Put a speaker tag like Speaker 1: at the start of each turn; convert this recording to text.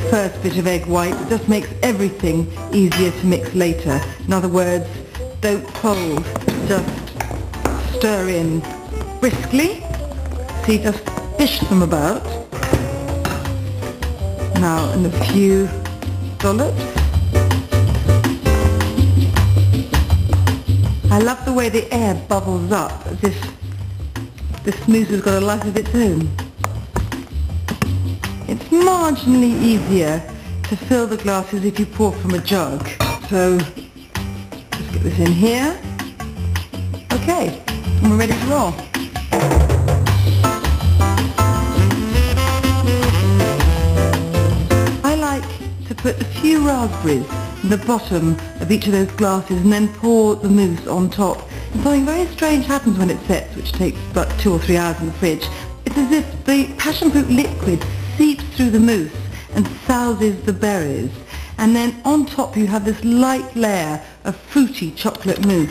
Speaker 1: first bit of egg white. It just makes everything easier to mix later. In other words, don't fold, just stir in briskly. See, just fish them about. Now in a few dollops. I love the way the air bubbles up as if this mousse has got a life of its own. It's marginally easier to fill the glasses if you pour from a jug. So let's get this in here. Okay, and we're ready to roll. I like to put a few raspberries in the bottom of each of those glasses and then pour the mousse on top. And something very strange happens when it sets, which takes about 2 or 3 hours in the fridge. It's as if the passion fruit liquid seeps through the mousse and souses the berries. And then on top you have this light layer of fruity chocolate mousse.